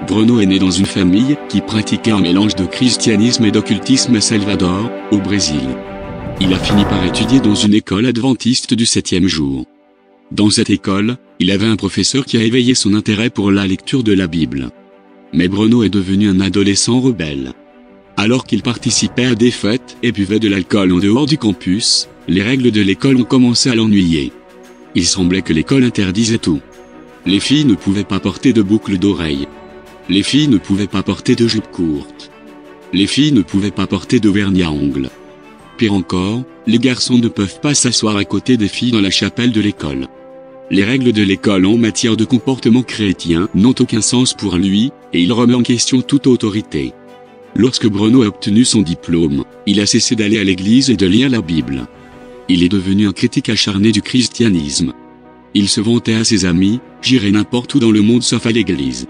Bruno est né dans une famille qui pratiquait un mélange de christianisme et d'occultisme à Salvador, au Brésil. Il a fini par étudier dans une école adventiste du 7e jour. Dans cette école, il avait un professeur qui a éveillé son intérêt pour la lecture de la Bible. Mais Bruno est devenu un adolescent rebelle. Alors qu'il participait à des fêtes et buvait de l'alcool en dehors du campus, les règles de l'école ont commencé à l'ennuyer. Il semblait que l'école interdisait tout. Les filles ne pouvaient pas porter de boucles d'oreilles. Les filles ne pouvaient pas porter de jupes courtes. Les filles ne pouvaient pas porter de vernis à ongles. Pire encore, les garçons ne peuvent pas s'asseoir à côté des filles dans la chapelle de l'école. Les règles de l'école en matière de comportement chrétien n'ont aucun sens pour lui, et il remet en question toute autorité. Lorsque Bruno a obtenu son diplôme, il a cessé d'aller à l'église et de lire la Bible. Il est devenu un critique acharné du christianisme. Il se vantait à ses amis, « J'irai n'importe où dans le monde sauf à l'église ».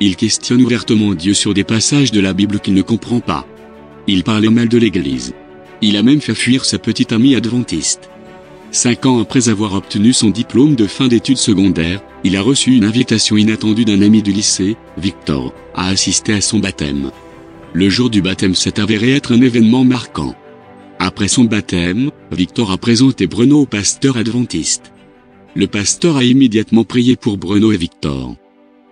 Il questionne ouvertement Dieu sur des passages de la Bible qu'il ne comprend pas. Il parlait mal de l'église. Il a même fait fuir sa petite amie adventiste. 5 ans après avoir obtenu son diplôme de fin d'études secondaires, il a reçu une invitation inattendue d'un ami du lycée, Victor, à assister à son baptême. Le jour du baptême s'est avéré être un événement marquant. Après son baptême, Victor a présenté Bruno au pasteur adventiste. Le pasteur a immédiatement prié pour Bruno et Victor.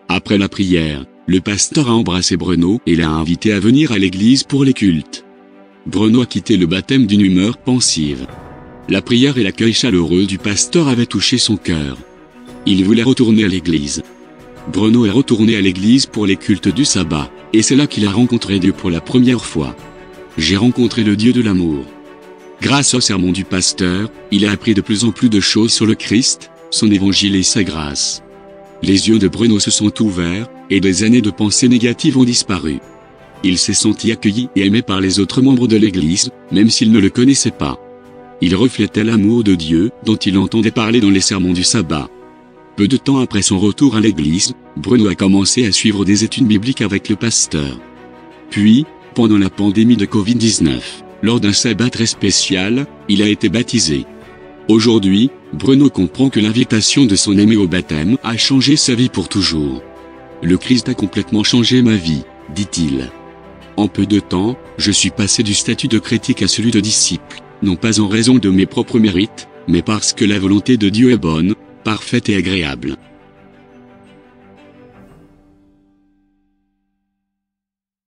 Après la prière, le pasteur a embrassé Bruno et l'a invité à venir à l'église pour les cultes. Bruno a quitté le baptême d'une humeur pensive. La prière et l'accueil chaleureux du pasteur avaient touché son cœur. Il voulait retourner à l'église. Bruno est retourné à l'église pour les cultes du sabbat, et c'est là qu'il a rencontré Dieu pour la première fois. J'ai rencontré le Dieu de l'amour. Grâce au sermon du pasteur, il a appris de plus en plus de choses sur le Christ, son évangile et sa grâce. Les yeux de Bruno se sont ouverts, et des années de pensées négatives ont disparu. Il s'est senti accueilli et aimé par les autres membres de l'église, même s'il ne le connaissait pas. Il reflétait l'amour de Dieu, dont il entendait parler dans les sermons du sabbat. Peu de temps après son retour à l'église, Bruno a commencé à suivre des études bibliques avec le pasteur. Puis, pendant la pandémie de Covid-19, lors d'un sabbat très spécial, il a été baptisé. Aujourd'hui, Bruno comprend que l'invitation de son ami au baptême a changé sa vie pour toujours. Le Christ a complètement changé ma vie, dit-il. En peu de temps, je suis passé du statut de critique à celui de disciple, non pas en raison de mes propres mérites, mais parce que la volonté de Dieu est bonne, parfaite et agréable.